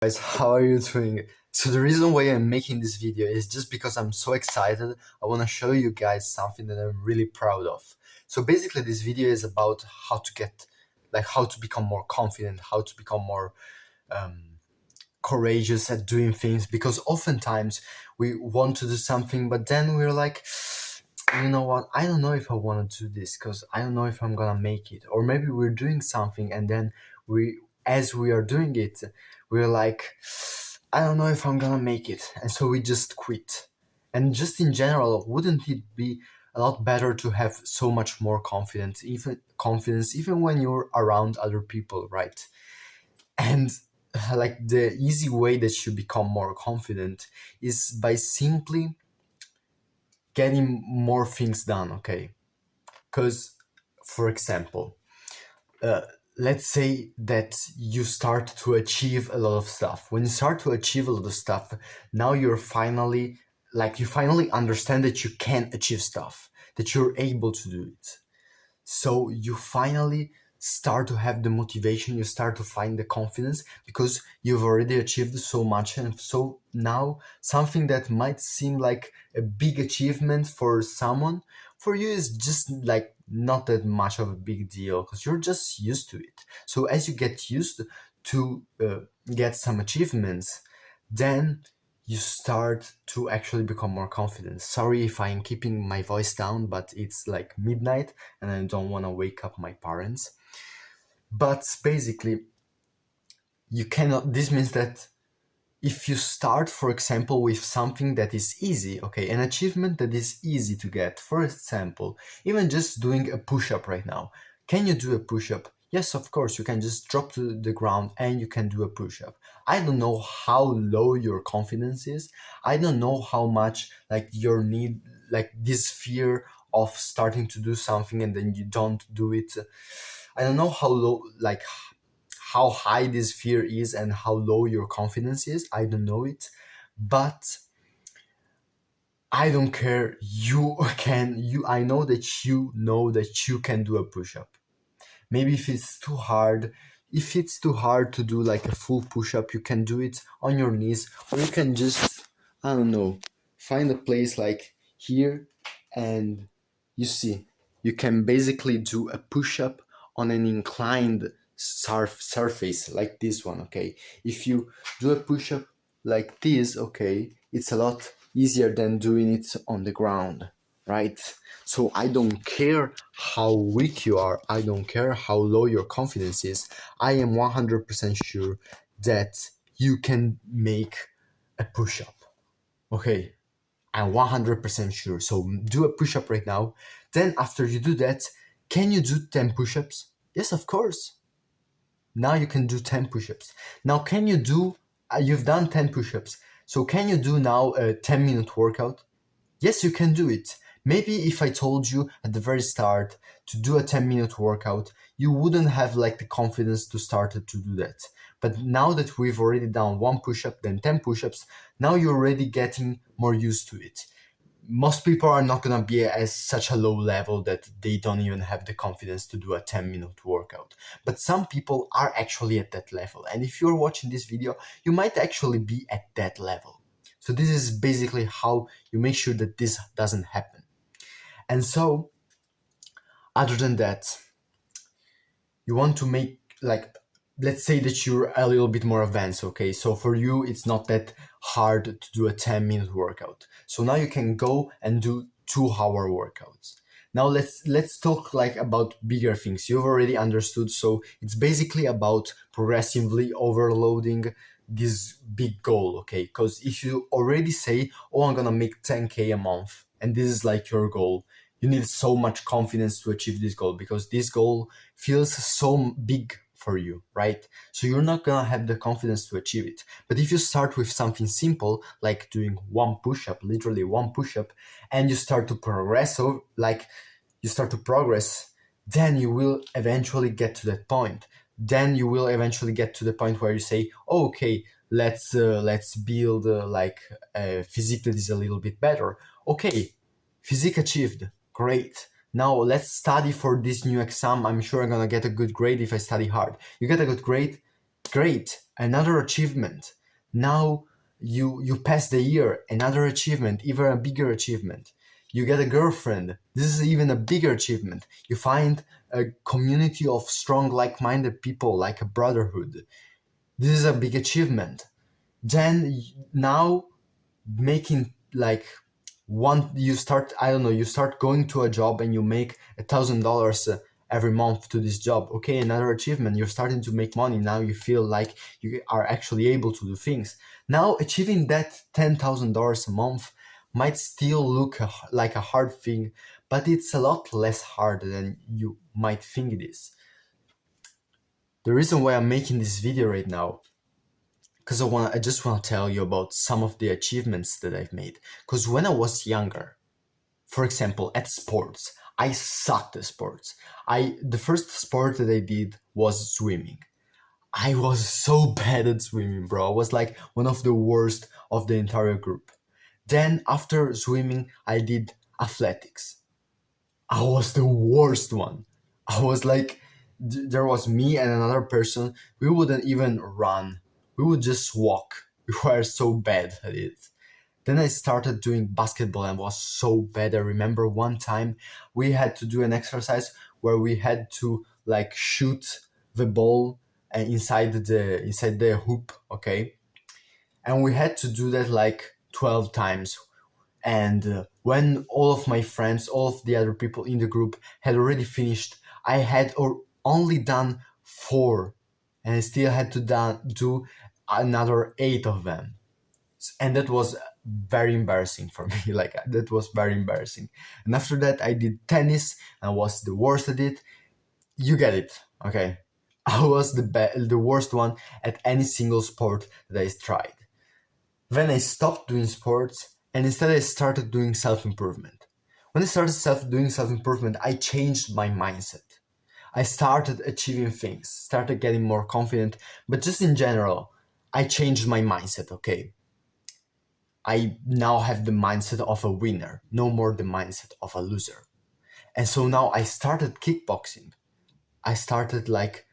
Guys, how are you doing? So the reason why I'm making this video is just because I'm so excited. I want to show you guys something that I'm really proud of. So basically this video is about how to get, how to become more confident, how to become more courageous at doing things, because oftentimes we want to do something, but then we're like, you know what, I don't know if I want to do this because I don't know if I'm gonna make it. Or maybe we're doing something and then as we are doing it, we're like, I don't know if I'm gonna make it, and so we just quit. And just in general, wouldn't it be a lot better to have so much more confidence even when you're around other people, right? And like the easy way that you become more confident is by simply getting more things done, okay? Because, for example, uh, let's say that you start to achieve a lot of stuff. When you start to achieve a lot of stuff, now you finally understand that you can achieve stuff, that you're able to do it. So you finally start to have the motivation, you start to find the confidence because you've already achieved so much. And so now something that might seem like a big achievement for someone, for you is just like not that much of a big deal because you're just used to it. So as you get used to get some achievements, then you start to actually become more confident. Sorry if I'm keeping my voice down, but it's like midnight and I don't want to wake up my parents. But basically, you cannot, this means that if you start, for example, with something that is easy, okay, an achievement that is easy to get, for example, even just doing a push-up right now. Can you do a push-up? Yes, of course, you can just drop to the ground and you can do a push-up. I don't know how low your confidence is. I don't know how much like your need, like this fear of starting to do something and then you don't do it. I don't know how low, like how high this fear is and how low your confidence is. I don't know it, but I don't care. I know that you can do a push-up. Maybe if it's too hard to do like a full push-up, you can do it on your knees, or you can just, I don't know, find a place like here, and you see, you can basically do a push-up on an inclined surface like this one, okay? If you do a push-up like this, okay, it's a lot easier than doing it on the ground, right? So I don't care how weak you are, I don't care how low your confidence is. I am 100% sure that you can make a push-up, okay? I'm 100% sure. So do a push-up right now. Then after you do that, can you do 10 push-ups? Yes, of course. Now you can do 10 push-ups. Now can you do, you've done 10 push-ups. So can you do now a 10-minute workout? Yes, you can do it. Maybe if I told you at the very start to do a 10-minute workout, you wouldn't have like the confidence to start to do that. But now that we've already done one push-up, then 10 push-ups, now you're already getting more used to it. Most people are not going to be at such a low level that they don't even have the confidence to do a 10-minute workout. But some people are actually at that level. And if you're watching this video, you might actually be at that level. So this is basically how you make sure that this doesn't happen. And so, other than that, you want to make like, let's say that you're a little bit more advanced, okay? So for you, it's not that hard to do a 10-minute workout. So now you can go and do 2-hour workouts. Now let's talk like about bigger things. You've already understood. So it's basically about progressively overloading this big goal, okay? Because if you already say, oh, I'm gonna make 10K a month, and this is like your goal, you need so much confidence to achieve this goal because this goal feels so big for you, right? So you're not gonna have the confidence to achieve it. But if you start with something simple, like doing one push-up, literally one push-up, and you start to progress, so like you start to progress, then you will eventually get to that point. Then you will eventually get to the point where you say, oh, okay, let's build like a physique that is a little bit better. Okay, physique achieved, great. Now let's study for this new exam. I'm sure I'm gonna get a good grade if I study hard. You get a good grade, Great, another achievement. Now you pass the year, another achievement, even a bigger achievement. You get a girlfriend. This is even a bigger achievement. You find a community of strong, like-minded people, like a brotherhood. This is a big achievement. Then now making like one you start I don't know you start going to a job and you make $1,000 every month to this job. Okay, another achievement. You're starting to make money. Now you feel like you are actually able to do things. Now achieving that $10,000 a month might still look like a hard thing, but it's a lot less hard than you might think it is. The reason why I'm making this video right now, because I just want to tell you about some of the achievements that I've made. Because when I was younger, for example, at sports, I sucked at sports. The first sport that I did was swimming. I was so bad at swimming, bro. I was like one of the worst of the entire group. Then after swimming, I did athletics. I was the worst one. I was like, there was me and another person. We wouldn't even run. We would just walk. We were so bad at it. Then I started doing basketball and was so bad. I remember one time we had to do an exercise where we had to like shoot the ball inside the hoop, okay? And we had to do that like 12 times. And when all of my friends, all of the other people in the group had already finished, I had only done 4, and I still had to do another 8 of them. And that was very embarrassing for me. Like, that was very embarrassing. And after that, I did tennis, and I was the worst at it. You get it, okay? I was the worst one at any single sport that I tried. Then I stopped doing sports, and instead I started doing self-improvement. When I started doing self-improvement, I changed my mindset. I started achieving things, started getting more confident, but just in general, I changed my mindset, okay? I now have the mindset of a winner, no more the mindset of a loser. And so now I started kickboxing. I started like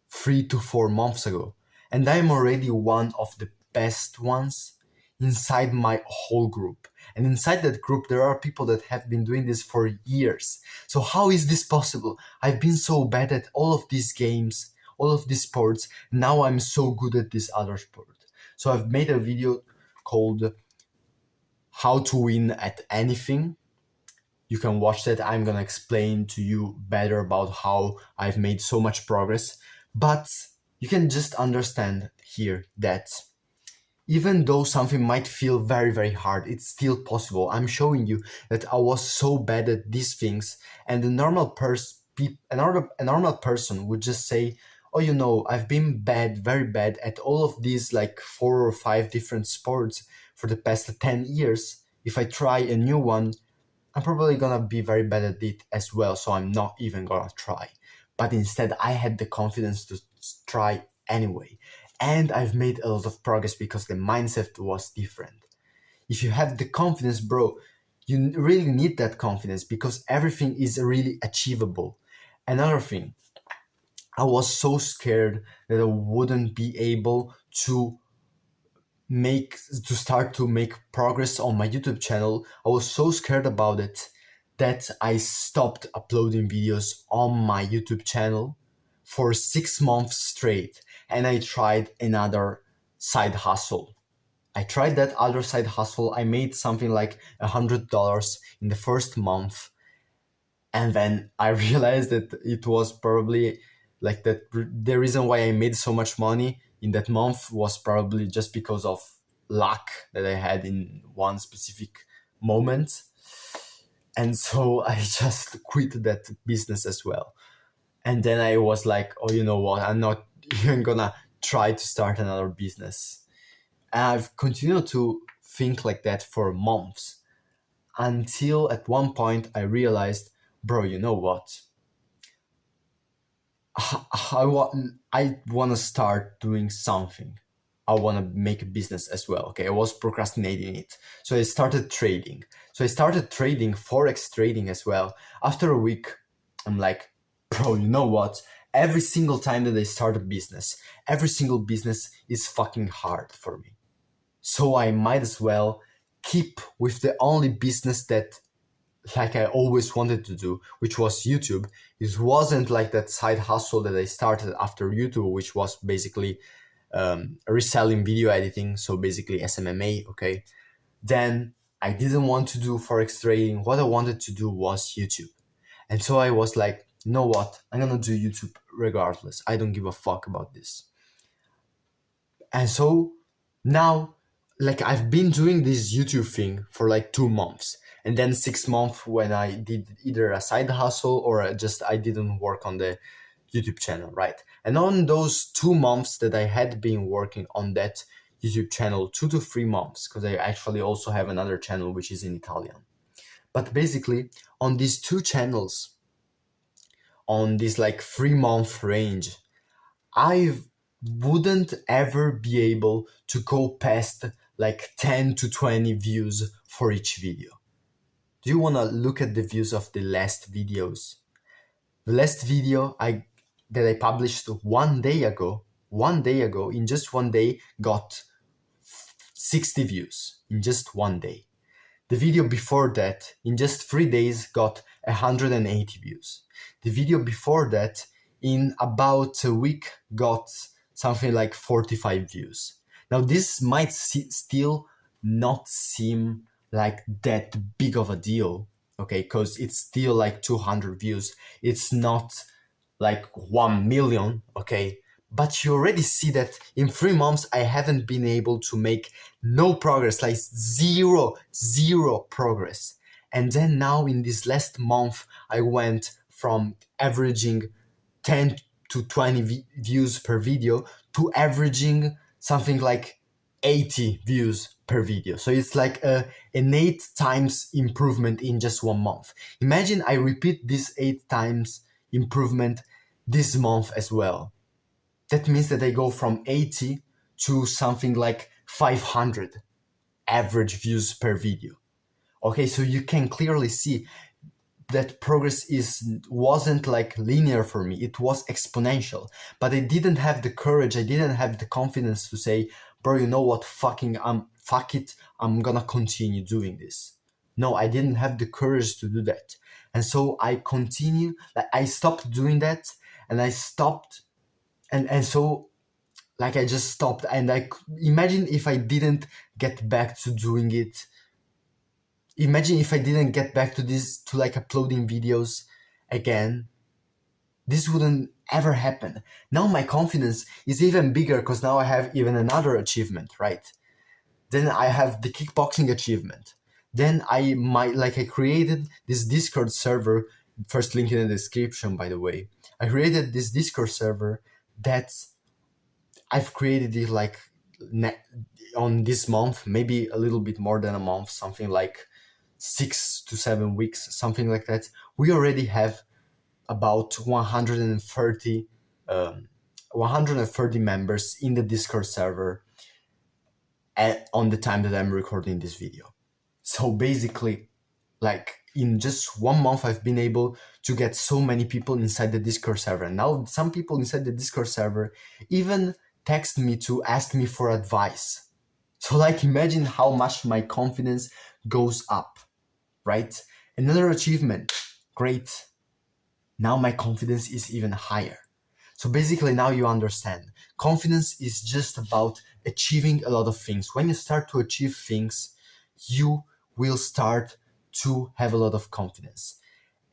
3 to 4 months ago, and I'm already one of the best ones inside my whole group. And inside that group, there are people that have been doing this for years. So how is this possible? I've been so bad at all of these games, all of these sports. Now I'm so good at this other sport. So I've made a video called How to Win at Anything. You can watch that. I'm gonna explain to you better about how I've made so much progress. But you can just understand here that even though something might feel very, very hard, it's still possible. I'm showing you that I was so bad at these things, and a normal person would just say, "Oh, I've been bad, very bad at all of these like 4 or 5 different sports for the past 10 years. If I try a new one, I'm probably gonna be very bad at it as well, so I'm not even gonna try." But instead, I had the confidence to try anyway. And I've made a lot of progress because the mindset was different. If you have the confidence, bro, you really need that confidence because everything is really achievable. Another thing, I was so scared that I wouldn't be able to start to make progress on my YouTube channel. I was so scared about it that I stopped uploading videos on my YouTube channel for 6 months straight, and I tried another side hustle. I tried that other side hustle. I made something like $100 in the first month, and then I realized that it was probably like that. The reason why I made so much money in that month was probably just because of luck that I had in one specific moment. And so I just quit that business as well. And then I was like, oh, you know what? I'm not even gonna try to start another business. And I've continued to think like that for months until at one point I realized, bro, you know what? I want to start doing something. I want to make a business as well. Okay, I was procrastinating it. So I started trading. So I started trading, Forex trading as well. After a week, I'm like, bro, you know what? every single time that I start a business, every single business is fucking hard for me. So I might as well keep with the only business that like I always wanted to do, which was YouTube. It wasn't like that side hustle that I started after YouTube, which was basically reselling video editing, so basically SMMA, okay? Then I didn't want to do Forex trading. What I wanted to do was YouTube. And so I was like, you know what? I'm gonna do YouTube regardless. I don't give a fuck about this. And so now, like I've been doing this YouTube thing for like 2 months. And then 6 months when I did either a side hustle or I didn't work on the YouTube channel, right? And on those 2 months that I had been working on that YouTube channel, 2 to 3 months, because I actually also have another channel which is in Italian. But basically, on these two channels, on this like 3 month range, I wouldn't ever be able to go past like 10 to 20 views for each video. Do you want to look at the views of the last videos? The last video that I published 1 day ago, in just 1 day, got 60 views in just 1 day. The video before that, in just 3 days, got 180 views. The video before that, in about a week, got something like 45 views. Now, this might still not seem like that big of a deal, okay? Because it's still like 200 views. It's not like 1 million, okay? But you already see that in 3 months, I haven't been able to make no progress, like zero progress. And then now in this last month, I went from averaging 10 to 20 views per video to averaging something like 80 views per video. So it's like an 8 times improvement in just 1 month. Imagine I repeat this 8 times improvement this month as well. That means that I go from 80 to something like 500 average views per video. Okay, so you can clearly see that progress wasn't like linear for me. It was exponential. But I didn't have the courage, I didn't have the confidence to say, bro, you know what, fuck it, I'm gonna continue doing this. No, I didn't have the courage to do that. And so I stopped doing that, and I stopped and so like I just stopped, and imagine if I didn't get back to doing it. Imagine if I didn't get back to this, to like uploading videos again. This wouldn't ever happen. Now my confidence is even bigger because now I have even another achievement, right? Then I have the kickboxing achievement. Then I created this Discord server, first link in the description, by the way. I created this Discord server that's I've created it like on this month, maybe a little bit more than a month, something like 6 to 7 weeks, something like that. We already have about 130 members in the Discord server on the time that I'm recording this video. So basically, like in just 1 month, I've been able to get so many people inside the Discord server. And now some people inside the Discord server even text me to ask me for advice. So like imagine how much my confidence goes up, right? Another achievement, great. Now my confidence is even higher. So basically now you understand. Confidence is just about achieving a lot of things. When you start to achieve things, you will start to have a lot of confidence.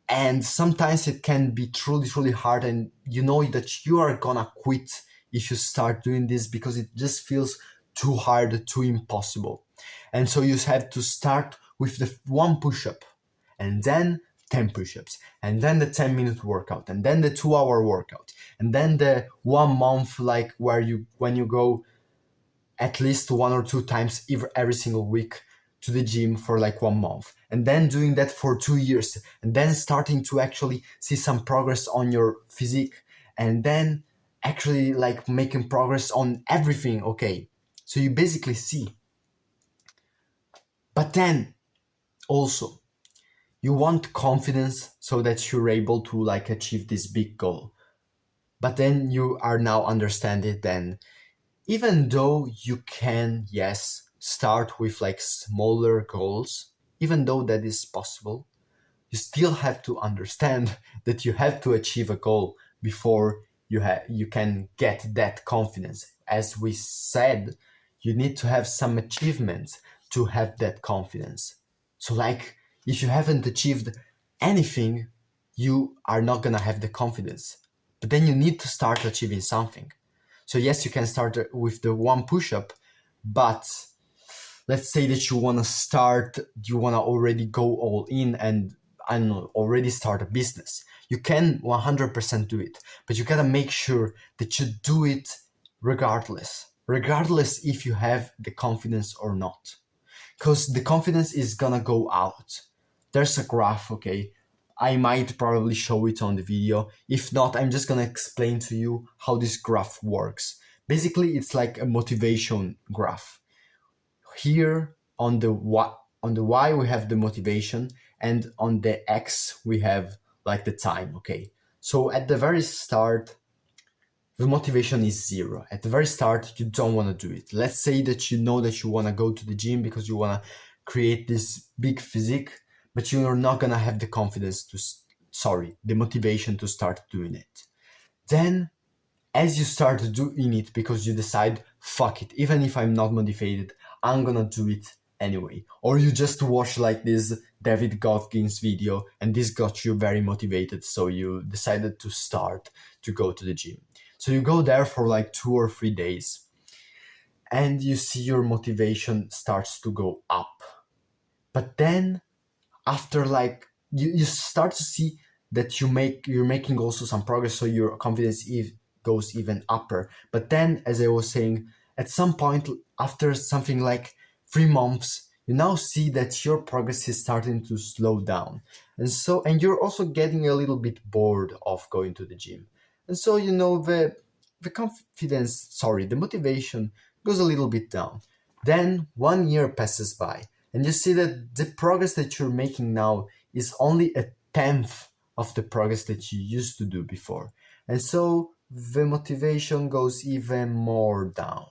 And sometimes it can be truly, truly hard, and you know that you are gonna quit if you start doing this because it just feels too hard, too impossible. And so you have to start with the 1 push-up, and then 10 push-ups, and then the 10-minute workout, and then the 2-hour workout, and then the 1 month like when you go at least 1 or 2 times every single week to the gym for like 1 month, and then doing that for 2 years, and then starting to actually see some progress on your physique, and then actually like making progress on everything. Okay, so you basically see. But then also you want confidence so that you're able to like achieve this big goal. But then you are now understanding then, even though you can, yes, start with like smaller goals, even though that is possible, you still have to understand that you have to achieve a goal before you can get that confidence. As we said, you need to have some achievements to have that confidence. So like if you haven't achieved anything, you are not gonna have the confidence. But then you need to start achieving something. So yes, you can start with the one push-up, but let's say that you want to already go all in and I don't know, already start a business. You can 100% do it, but you gotta make sure that you do it regardless if you have the confidence or not. Because the confidence is gonna go out. There's a graph, okay? I might probably show it on the video. If not, I'm just gonna explain to you how this graph works. Basically, it's like a motivation graph. Here on the y we have the motivation, and on the x we have like the time. Okay, so at the very start the motivation is zero. At the very start you don't want to do it. Let's say that you know that you want to go to the gym because you want to create this big physique, but you're not gonna have the confidence to the motivation to start doing it. Then as you start doing it because you decide, fuck it, even if I'm not motivated, I'm gonna do it anyway. Or you just watch like this David Goggins video and this got you very motivated, so you decided to start to go to the gym. So you go there for like 2 or 3 days and you see your motivation starts to go up. But then after like you start to see that you're making also some progress, so your confidence goes even upper. But then, as I was saying, at some point after something like 3 months, you now see that your progress is starting to slow down, and you're also getting a little bit bored of going to the gym, and so the confidence, the motivation goes a little bit down. Then 1 year passes by and you see that the progress that you're making now is only a tenth of the progress that you used to do before. And so the motivation goes even more down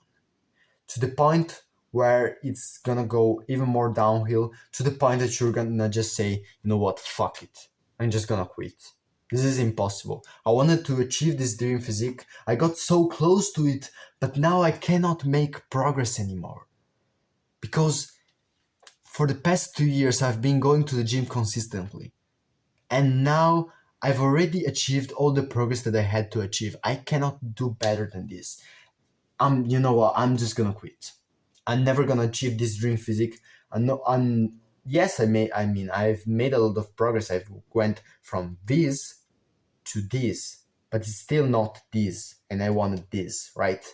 to the point where it's gonna go even more downhill, to the point that you're gonna just say, you know what, fuck it. I'm just gonna quit. This is impossible. I wanted to achieve this dream physique. I got so close to it, but now I cannot make progress anymore. Because for the past 2 years, I've been going to the gym consistently. And now I've already achieved all the progress that I had to achieve. I cannot do better than this. You know what? I'm just gonna quit. I'm never gonna achieve this dream physique. Yes, I've made a lot of progress. I've went from this to this, but it's still not this, and I wanted this, right?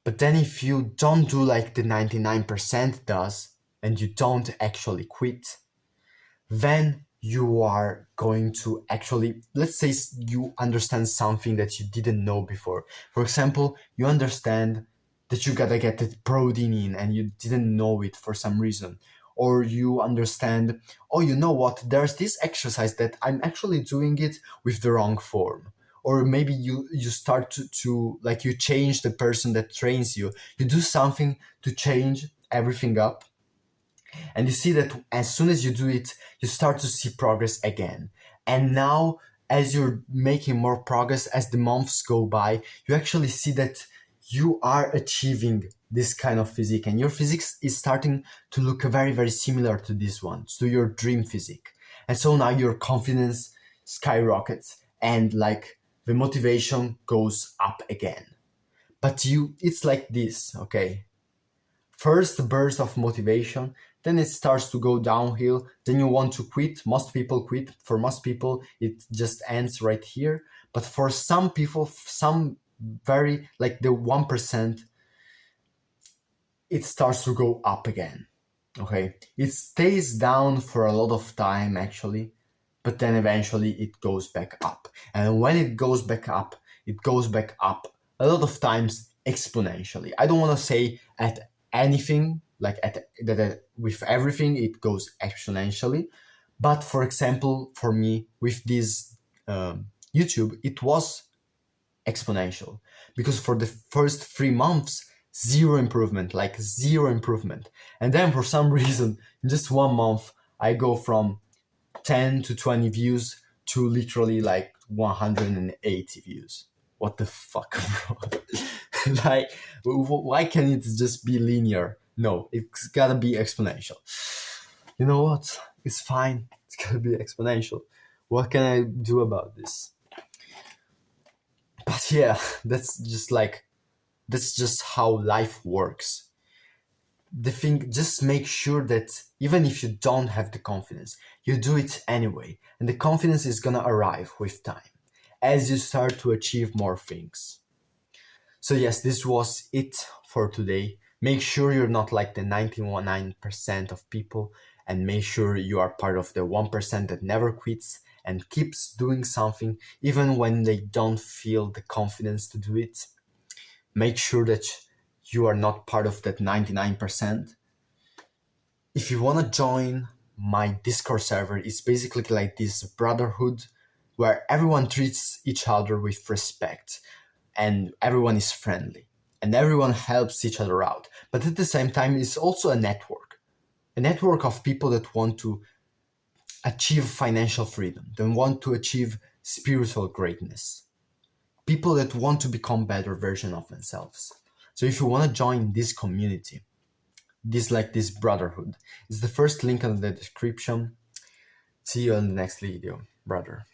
But then if you don't do like the 99% does, and you don't actually quit, then you are going to actually, let's say you understand something that you didn't know before. For example, you understand that you gotta get the protein in and you didn't know it for some reason. Or you understand, oh, you know what, there's this exercise that I'm actually doing it with the wrong form. Or maybe you start to like you change the person that trains you. You do something to change everything up, and you see that as soon as you do it, you start to see progress again. And now, as you're making more progress, as the months go by, you actually see that you are achieving this kind of physique, and your physique is starting to look very, very similar to this one, to your dream physique. And so now your confidence skyrockets and like the motivation goes up again. But it's like this, okay? First burst of motivation, then it starts to go downhill, then you want to quit. Most people quit. For most people it just ends right here, but for some people, some very like the 1%, it starts to go up again. Okay, it stays down for a lot of time actually, but then eventually it goes back up, and when it goes back up, it goes back up a lot of times exponentially. I don't want to say at anything like at that with everything it goes exponentially, but for example, for me with this YouTube, it was exponential. Because for the first 3 months, zero improvement, like zero improvement. And then for some reason, in just 1 month, I go from 10 to 20 views to literally like 180 views. What the fuck, bro? Like, why can't it just be linear? No, it's gotta be exponential. You know what? It's fine. It's gotta be exponential. What can I do about this? But yeah, that's just how life works. The thing, just make sure that even if you don't have the confidence, you do it anyway, and the confidence is gonna arrive with time as you start to achieve more things. So yes, this was it for today. Make sure you're not like the 99% of people, and make sure you are part of the 1% that never quits and keeps doing something even when they don't feel the confidence to do it. Make sure that you are not part of that 99%. If you want to join my Discord server, it's basically like this brotherhood where everyone treats each other with respect and everyone is friendly and everyone helps each other out. But at the same time, it's also a network of people that want to achieve financial freedom, that want to achieve spiritual greatness, people that want to become better version of themselves. So if you want to join this community, this brotherhood, it's the first link in the description. See you in the next video, brother.